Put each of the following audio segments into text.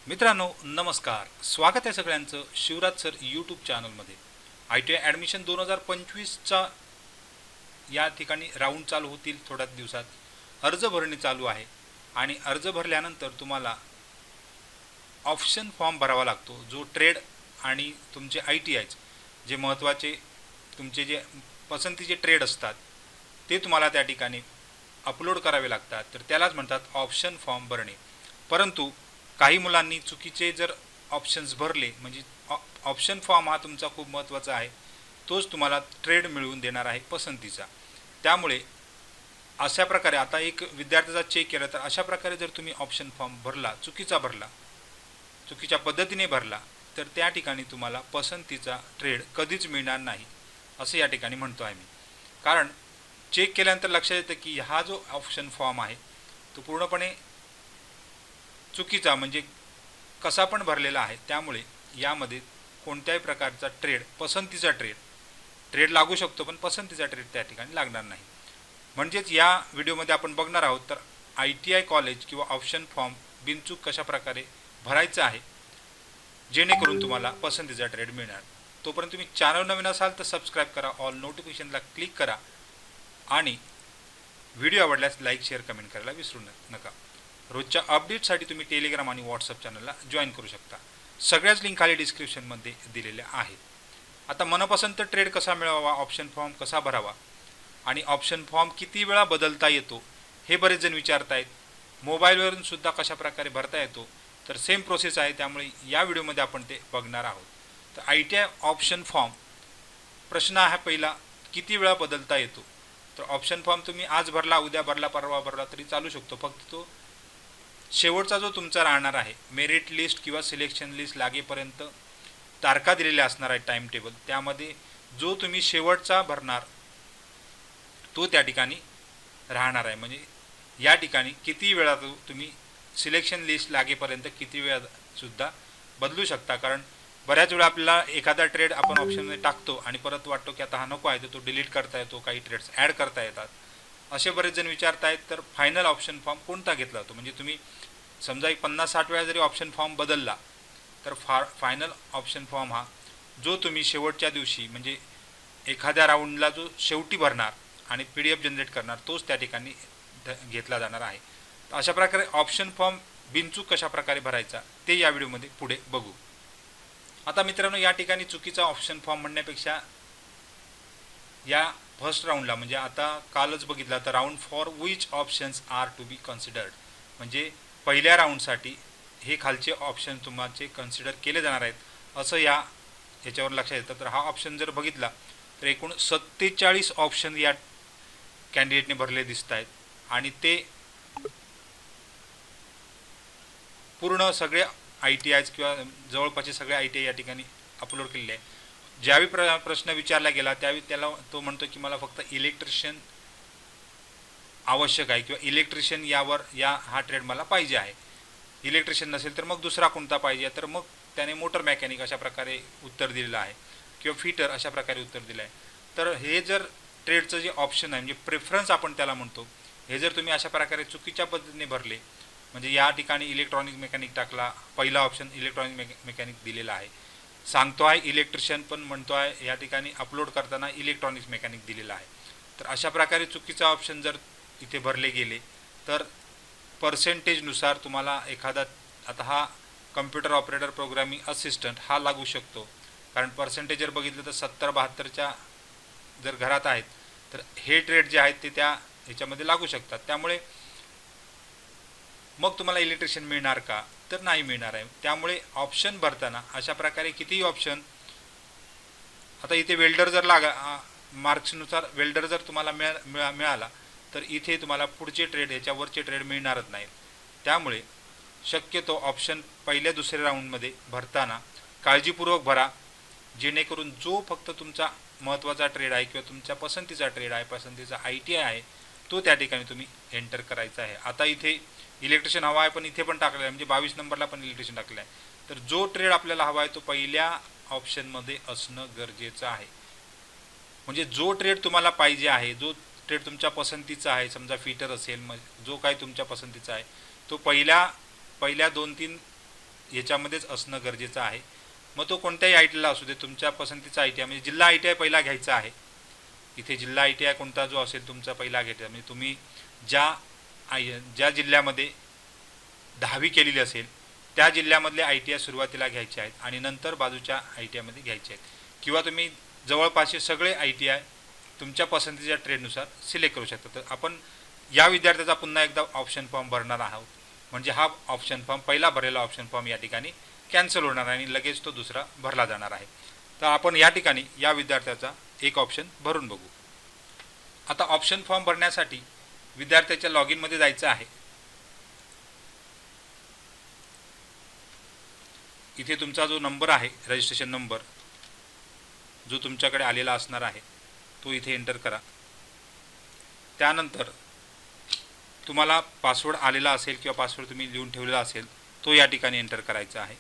मित्रांनो नमस्कार, स्वागत आहे सगळ्यांचं शिवराज सर यूट्यूब चॅनलमध्ये. ITI ॲडमिशन 2025चा या ठिकाणी राऊंड चालू होतील थोड्याच दिवसात. अर्ज भरणे चालू आहे आणि अर्ज भरल्यानंतर तुम्हाला ऑप्शन फॉर्म भरावा लागतो, जो ट्रेड आणि तुमचे ITIs जे महत्त्वाचे तुमचे जे पसंतीचे ट्रेड असतात ते तुम्हाला त्या ठिकाणी अपलोड करावे लागतात. तर त्यालाच म्हणतात ऑप्शन फॉर्म भरणे. परंतु काही मुलांनी चुकीचे जर ऑप्शन्स भरले, म्हणजे ऑप्शन फॉर्म हा तुमचा खूप महत्त्वाचा आहे, तोच तुम्हाला ट्रेड मिळवून देणार आहे पसंतीचा. त्यामुळे अशा प्रकारे आता एक विद्यार्थ्याचा चेक केला तर अशा प्रकारे जर तुम्ही ऑप्शन फॉर्म भरला, चुकीच्या पद्धतीने भरला, तर त्या ठिकाणी तुम्हाला पसंतीचा ट्रेड कधीच मिळणार नाही असं या ठिकाणी म्हणतो आहे मी. कारण चेक केल्यानंतर लक्षात येतं की हा जो ऑप्शन फॉर्म आहे तो पूर्णपणे चुकीचा, म्हणजे कसा पण भरलेला आहे. त्यामुळे यामध्ये कोणत्याही प्रकारचा पसंतीचा ट्रेड लागू शकतो, पण पसंतीचा ट्रेड त्या ठिकाणी लागणार नाही. म्हणजेच या व्हिडिओमध्ये आपण बघणार आहोत तर ITI कॉलेज किंवा ऑप्शन फॉर्म बिनचूक कशा प्रकारे भरायचा आहे, जेणेकरून तुम्हाला पसंतीचा ट्रेड मिळणार. तोपर्यंत तुम्ही चॅनल नवीन असाल तर सबस्क्राईब करा, ऑल नोटिफिकेशनला क्लिक करा आणि व्हिडिओ आवडल्यास लाईक शेअर कमेंट करायला विसरू नका. रोजच्या अपडेटसाठी तुम्ही टेलिग्राम आणि व्हॉट्सअप चॅनलला जॉईन करू शकता. सगळ्याच लिंक खाली डिस्क्रिप्शनमध्ये दिलेल्या आहेत. आता मनपसंत ट्रेड कसा मिळवावा, ऑप्शन फॉर्म कसा भरावा आणि ऑप्शन फॉर्म किती वेळा बदलता येतो हे बरेच जण विचारतायत. मोबाईलवरून सुद्धा कशा प्रकारे भरता येतो, तर सेम प्रोसेस आहे. त्यामुळे या व्हिडिओमध्ये आपण ते बघणार आहोत. तर ITI ऑप्शन फॉर्म प्रश्न आहे पहिला, किती वेळा बदलता येतो. तर ऑप्शन फॉर्म तुम्ही आज भरला, उद्या भरला, परवा भरला तरी चालू शकतो. फक्त तो शेवटचा जो तुमचा राहणार आहे, मेरिट लिस्ट किंवा सिलेक्शन लिस्ट लागेपर्यंत तारखा दिलेल्या असणार आहे, टाइम टेबल. त्यामध्ये जो तुम्ही शेवटचा भरणार तो त्या ठिकाणी राहणार आहे. म्हणजे या ठिकाणी किती वेळा तुम्ही सिलेक्शन लिस्ट लागेपर्यंत किती वेळा सुद्धा बदलू शकता. कारण बऱ्याच वेळा आपल्याला एखादा ट्रेड आपण ऑप्शनमध्ये टाकतो आणि परत वाटतो की आता हा नको आहे, तर तो डिलीट करता येतो, काही ट्रेड्स ॲड करता येतात. असे बरेच जण विचारतायत. तर फायनल ऑप्शन फॉर्म कोणता घेतला जातो, म्हणजे तुम्ही समजा 50-60 वेळा जरी ऑप्शन फॉर्म बदलला तर फायनल ऑप्शन फॉर्म हा जो तुम्ही शेवटच्या दिवशी, म्हणजे एखाद्या राऊंडला जो शेवटी भरणार आणि PDF जनरेट करणार, तोच त्या ठिकाणी घेतला जाणार आहे. तर अशा प्रकारे ऑप्शन फॉर्म बिनचूक कशा प्रकारे भरायचा ते या व्हिडिओमध्ये पुढे बघू. आता मित्रांनो, या ठिकाणी चुकीचा ऑप्शन फॉर्म म्हणण्यापेक्षा या फर्स्ट राऊंडला, म्हणजे आता कालच बघितला तर round for which options are to be considered, म्हणजे पहिल्या राऊंडसाठी हे खालचे ऑप्शन तुमचे कन्सिडर केले जाणार आहेत असं याच्यावर लक्षात येतं. तर हा ऑप्शन जर बघितला तर एकूण 47 ऑप्शन या कॅन्डिडेटने भरले दिसत आहेत आणि ते पूर्ण सगळे ITIs किंवा जवळपासचे सगळे ITI या ठिकाणी अपलोड केलेले आहे. ज्यावेळी प्रश्न विचारला गेला त्यावेळी त्याला तो म्हणतो की मला फक्त इलेक्ट्रिशियन आवश्यक आहे किंवा इलेक्ट्रिशियन हा ट्रेड मला पाहिजे आहे. इलेक्ट्रिशियन नसेल तर मग दुसरा कोणता पाहिजे, तर मग त्याने मोटर मेकॅनिक अशा प्रकारे उत्तर दिलेलं आहे किंवा फिटर अशा प्रकारे उत्तर दिलं आहे. तर हे जर ट्रेडचं जे ऑप्शन आहे, म्हणजे प्रेफरन्स आपण त्याला म्हणतो, हे जर तुम्ही अशा प्रकारे चुकीच्या पद्धतीने भरले, म्हणजे या ठिकाणी इलेक्ट्रॉनिक मेकॅनिक टाकला, पहिला ऑप्शन इलेक्ट्रॉनिक मेकॅनिक दिलेला आहे, सांगतो आहे इलेक्ट्रिशियन पण म्हणतो आहे, या ठिकाणी अपलोड करताना इलेक्ट्रॉनिक्स मेकॅनिक दिलेला आहे. तर अशा प्रकारे चुकीचा ऑप्शन जर इथे भरले गेले तर पर्सेंटेजनुसार तुम्हाला एखादा, आता हा कम्प्युटर ऑपरेटर प्रोग्रामिंग असिस्टंट हा लागू शकतो. कारण पर्सेंटेज जर बघितलं तर 70-72च्या जर घरात आहेत तर हे ट्रेड जे आहेत ते त्या ह्याच्यामध्ये लागू शकतात. त्यामुळे मग तुम्हाला इलेक्ट्रिशियन मिळणार का, तर नाही मिळणार आहे. त्यामुळे ऑप्शन भरताना अशा प्रकारे कितीही ऑप्शन, आता इथे वेल्डर जर मार्क्सनुसार वेल्डर जर तुम्हाला मिळाला तर इथे तुम्हाला पुढचे ट्रेड, याच्यावरचे ट्रेड मिळणारच नाहीत. त्यामुळे शक्यतो ऑप्शन पहिल्या दुसऱ्या राऊंडमध्ये भरताना काळजीपूर्वक भरा, जेणेकरून जो फक्त तुमचा महत्त्वाचा ट्रेड आहे किंवा तुमच्या पसंतीचा ट्रेड आहे, पसंतीचा ITI आहे, तो त्या ठिकाणी तुम्ही एंटर करायचा आहे. आता इथे इलेक्ट्रिशियन हवा आहे पण इथे पण टाकलेला आहे, म्हणजे 22 नंबरला पण इलेक्ट्रिशियन टाकलं आहे. तर जो ट्रेड आपल्याला हवा आहे तो पहिल्या ऑप्शनमध्ये असणं गरजेचं आहे. म्हणजे जो ट्रेड तुम्हाला पाहिजे आहे, जो ट्रेड तुमच्या पसंतीचा आहे, समजा फिटर असेल, मग जो काही तुमच्या पसंतीचा आहे तो पहिल्या 2-3 याच्यामध्येच असणं गरजेचं आहे. मग तो कोणत्याही आय टी आयला असू दे, तुमच्या पसंतीचा आय टी आय म्हणजे जिल्हा आय टी आय पहिला घ्यायचा आहे. इथे जिल्हा आय टी आय कोणता जो असेल तुमचा पहिला घ्यायचा, म्हणजे तुम्ही ज्या जिल्ह्यामध्ये 10वी केलेली असेल त्या जिल्ह्यामधले आय टी आय सुरुवातीला घ्यायचे आहेत आणि नंतर बाजूच्या आय टी आयमध्ये घ्यायचे आहेत. किंवा तुम्ही जवळपासचे सगळे आय टी आय तुमच्या पसंतीच्या ट्रेडनुसार सिलेक्ट करू शकता. तर आपण या विद्यार्थ्याचा पुन्हा एकदा ऑप्शन फॉर्म भरणार आहोत, म्हणजे हा ऑप्शन फॉर्म पहिला भरलेला ऑप्शन फॉर्म या ठिकाणी कॅन्सल होणार आहे आणि लगेच तो दुसरा भरला जाणार आहे. तर आपण या ठिकाणी या विद्यार्थ्याचा एक ऑप्शन भरून बघू. आता ऑप्शन फॉर्म भरण्यासाठी विद्यार्थ्याच्या लॉग इनमध्ये जायचं आहे. इथे तुमचा जो नंबर आहे, रजिस्ट्रेशन नंबर जो तुमच्याकडे आलेला असणार आहे तो इथे एंटर करा. त्यानंतर तुम्हाला पासवर्ड आलेला असेल किंवा पासवर्ड तुम्ही लिहून ठेवलेला असेल तो या ठिकाणी एंटर करायचा आहे.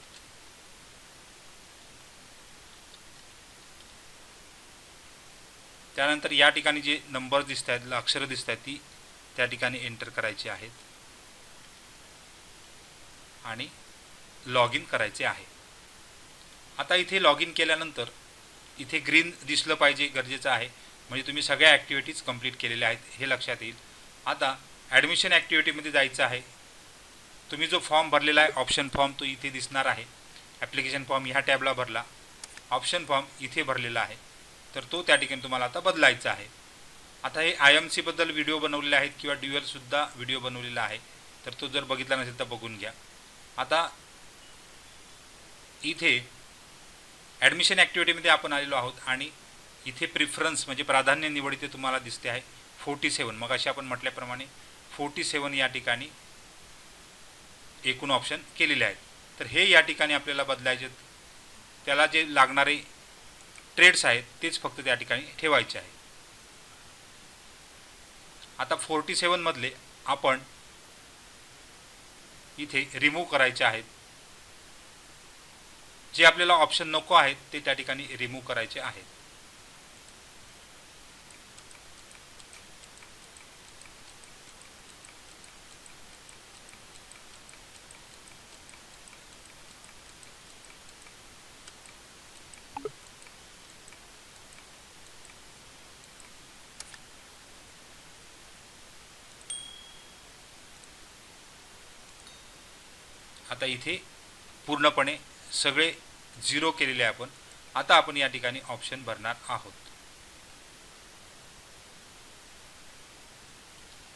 त्यानंतर या ठिकाणी जे नंबर दिसत आहेत, अक्षरं दिसत आहेत, ती त्या ठिकाणी एंटर करायची आहेत आणि लॉग इन करायचे आहे. आता इथे लॉग इन केल्यानंतर इथे ग्रीन दिसलं पाहिजे, गरजेचं आहे, म्हणजे तुम्ही सगळ्या ॲक्टिव्हिटीज कंप्लीट केलेल्या आहेत हे लक्षात येईल. आता ॲडमिशन ॲक्टिव्हिटीमध्ये जायचं आहे. तुम्ही जो फॉर्म भरलेला आहे ऑप्शन फॉर्म तो इथे दिसणार आहे. ॲप्लिकेशन फॉर्म ह्या टॅबला भरला, ऑप्शन फॉर्म इथे भरलेला आहे, तर तो त्या ठिकाणी तुम्हाला आता बदलायचा आहे. आता हे IMC बद्दल व्हिडिओ बनवलेले आहेत किंवा ड्युअलसुद्धा व्हिडिओ बनवलेला आहे, तर तो जर बघितला नसेल तर बघून घ्या. आता इथे ॲडमिशन ॲक्टिव्हिटीमध्ये आपण आलेलो आहोत आणि इथे प्रिफरन्स म्हणजे प्राधान्य निवड इथे तुम्हाला दिसते आहे 47. मग अशी आपण म्हटल्याप्रमाणे 47 या ठिकाणी एकूण ऑप्शन केलेले आहेत. तर हे या ठिकाणी आपल्याला बदलायचे, त्याला जे लागणारे ट्रेड्स आहेत तेच फक्त त्या ठिकाणी ठेवायचे आहे. आता 47 मधले आपण इथे रिमूव्ह करायचे आहेत. जे आपल्याला ऑप्शन नको आहेत ते त्या ठिकाणी रिमूव्ह करायचे आहेत. आता इथे पूर्णपणे सगळे 0 केलेले आहे आपण. आता आपण या ठिकाणी ऑप्शन भरणार आहोत.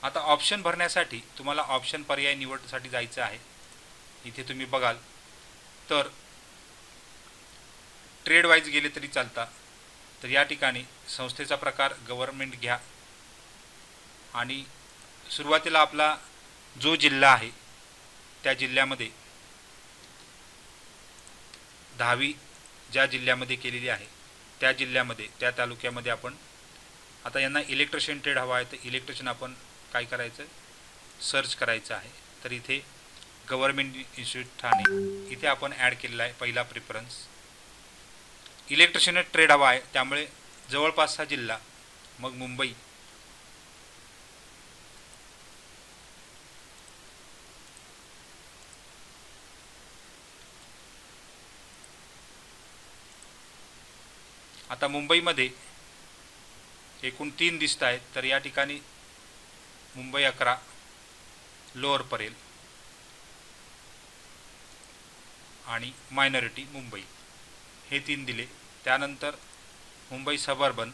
आता ऑप्शन भरण्यासाठी तुम्हाला ऑप्शन पर्याय निवडसाठी जायचं आहे. इथे तुम्ही बघाल तर ट्रेड वाईज गेले तरी चालता. तर या ठिकाणी संस्थेचा प्रकार गव्हर्नमेंट घ्या आणि सुरुवातीला आपला जो जिल्हा आहे त्या जिल्ह्यामध्ये 10वी ज्या जिल्ह्यामध्ये केलेली आहे त्या जिल्ह्यामध्ये त्या तालुक्यामध्ये आपण आता यांना इलेक्ट्रिशियन ट्रेड हवा आहे, तर इलेक्ट्रिशियन आपण काय करायचं, सर्च करायचं आहे. तर इथे गव्हर्नमेंट इन्स्टिट्यूट ठाणे इथे आपण ॲड केलेला आहे पहिला प्रिफरन्स. इलेक्ट्रिशियन ट्रेड हवा आहे त्यामुळे जवळपासचा जिल्हा मग मुंबई, आता मुंबईमध्ये एकूण 3 दिसत आहेत, तर या ठिकाणी मुंबई 11 लोअर परेल आणि मायनॉरिटी मुंबई हे 3 दिले. त्यानंतर मुंबई सबअर्बन,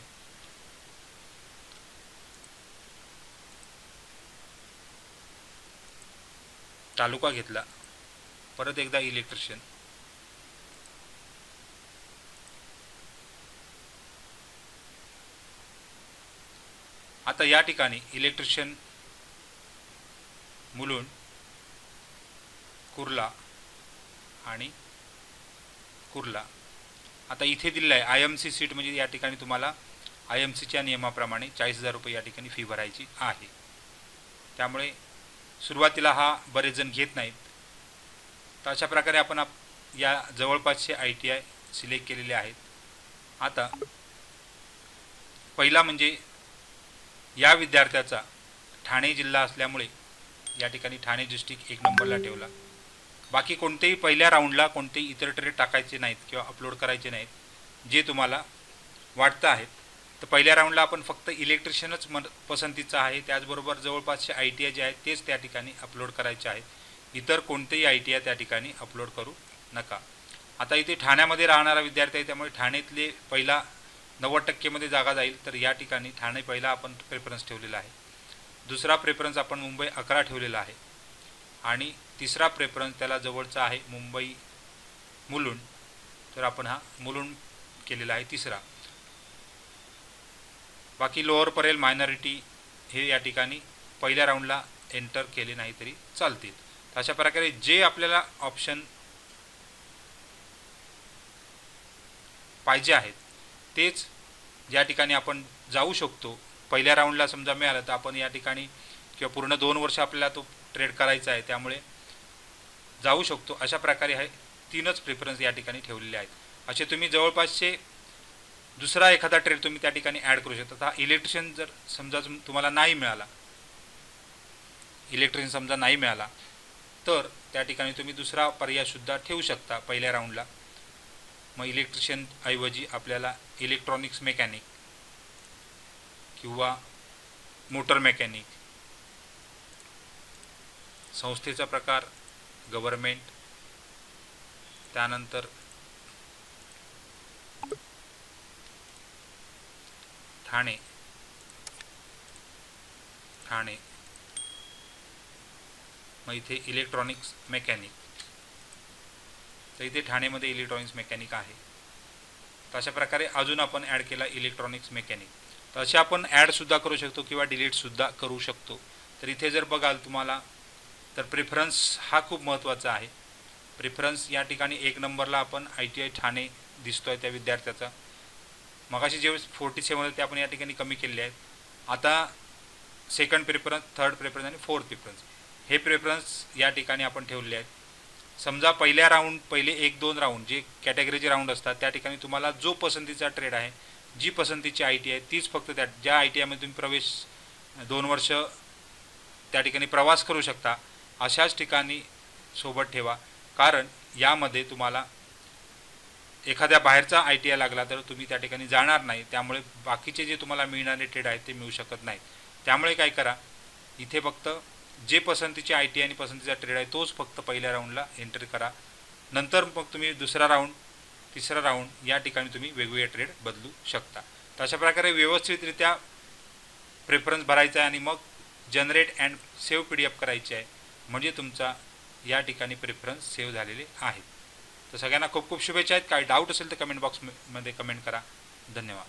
तालुका घेतला, परत एकदा इलेक्ट्रिशियन, आता या ठिकाणी इलेक्ट्रिशियन मुलुंड, कुर्ला आणि कुर्ला. आता इथे दिलेलं आहे IMC सीट, म्हणजे या ठिकाणी तुम्हाला IMCच्या नियमाप्रमाणे 40,000 रुपये या ठिकाणी फी भरायची आहे. त्यामुळे सुरुवातीला हा बरेच जण घेत नाहीत. तर अशा प्रकारे आपण या जवळपासचे ITI सिलेक्ट केलेले आहेत. आता पहिला म्हणजे या विद्यार्थ्याचा ठाणे जिल्हा असल्यामुळे या ठिकाणी ठाणे डिस्ट्रिक्ट 1 नंबरला ठेवला. बाकी कोणतेही पहिल्या राऊंडला कोणतेही इतर ट्रेड टाकायचे नाहीत किंवा अपलोड करायचे नाहीत जे तुम्हाला वाटतं आहेत. तर पहिल्या राऊंडला आपण फक्त इलेक्ट्रिशियनच पसंतीचं आहे. त्याचबरोबर जवळपासचे ITI जे आहेत तेच त्या ठिकाणी अपलोड करायचे आहेत. इतर कोणतेही ITI त्या ठिकाणी अपलोड करू नका. आता इथे ठाण्यामध्ये राहणारा विद्यार्थी आहे त्यामुळे ठाण्यातले पहिला 90% मध्ये जागा जाईल. तर या ठिकाणी ठाणे पहिला आपण प्रेफरन्स ठेवलेला आहे. दुसरा प्रेफरन्स आपण मुंबई 11 ठेवलेला आहे आणि तिसरा प्रेफरन्स त्याला जवळचा आहे मुंबई मुलुंड. तर आपण हा मुलुंड केलेला आहे तिसरा. बाकी लोअर परेल मायनॉरिटी हे या ठिकाणी पहिल्या राऊंडला एंटर केले नाही तरी चालतील. अशा प्रकारे जे आपल्याला ऑप्शन पाहिजे आहेत तेच या ठिकाणी आपण जाऊ शकतो. पहिल्या राऊंडला समजा मिळालं तर आपण या ठिकाणी किंवा पूर्ण 2 वर्ष आपल्याला तो ट्रेड करायचा आहे त्यामुळे जाऊ शकतो. अशा प्रकारे हे 3च प्रेफरन्स या ठिकाणी ठेवलेले आहेत. असे तुम्ही जवळपासचे दुसरा एखादा ट्रेड तुम्ही त्या ठिकाणी ॲड करू शकता. हा इलेक्ट्रिशियन जर समजा तुम्हाला नाही मिळाला, इलेक्ट्रिशियन समजा नाही मिळाला तर त्या ठिकाणी तुम्ही दुसरा पर्यायसुद्धा ठेवू शकता पहिल्या राऊंडला. मग इलेक्ट्रिशियन ऐवजी आपल्याला इलेक्ट्रॉनिक्स मेकॅनिक किंवा मोटर मेकॅनिक, संस्थेचा प्रकार गव्हर्मेंट, त्यानंतर ठाणे मग इथे इलेक्ट्रॉनिक्स मेकॅनिक. तर इथे ठाणेमध्ये इलेक्ट्रॉनिक्स मेकॅनिक आहे. तर अशा प्रकारे अजून आपण ॲड केला इलेक्ट्रॉनिक्स मेकॅनिक. तर असे आपण ॲडसुद्धा करू शकतो किंवा डिलीटसुद्धा करू शकतो. तर इथे जर बघाल तुम्हाला तर प्रेफरन्स हा खूप महत्त्वाचा आहे. प्रेफरन्स या ठिकाणी 1 नंबरला आपण ITI ठाणे दिसतो आहे त्या विद्यार्थ्याचा. मगाशी जे 47 होते ते आपण या ठिकाणी कमी केले आहेत. आता सेकंड प्रेफरन्स, थर्ड प्रेफरन्स आणि फोर्थ प्रेफरन्स हे प्रेफरन्स या ठिकाणी आपण ठेवले आहेत. समजा पहिल्या राऊंड, पहिले 1-2 राऊंड जे कॅटेगरीचे राऊंड असतात त्या ठिकाणी तुम्हाला जो पसंतीचा ट्रेड आहे, जी पसंतीची ITI आहे तीच फक्त ज्या ITI मध्ये तुम्ही प्रवेश 2 वर्ष त्या ठिकाणी प्रवास करू शकता अशाच ठिकाणी सोबत ठेवा. कारण यामध्ये तुम्हाला एखाद्या बाहेरचा ITI लागला तर तुम्ही त्या ठिकाणी जाणार नाही. त्यामुळे बाकीचे जे तुम्हाला मिळणारे ट्रेड आहेत ते मिळू शकत नाहीत. त्यामुळे काय करा, इथे फक्त जे पसंतीचे ITI आणि पसंतीचा ट्रेड आहे तोच फक्त पहिल्या राऊंडला एंटर करा. नंतर मग तुम्ही दुसरा राऊंड, तिसरा राऊंड या ठिकाणी तुम्ही वेगवेगळे ट्रेड बदलू शकता. तर अशा प्रकारे व्यवस्थितरित्या प्रेफरन्स भरायचा आहे आणि मग जनरेट अँड सेव्ह PDF करायचे आहे. म्हणजे तुमचा या ठिकाणी प्रेफरन्स सेव्ह झालेले आहेत. तर सगळ्यांना खूप खूप शुभेच्छा आहेत. काही डाऊट असेल तर कमेंट बॉक्समध्ये कमेंट करा. धन्यवाद.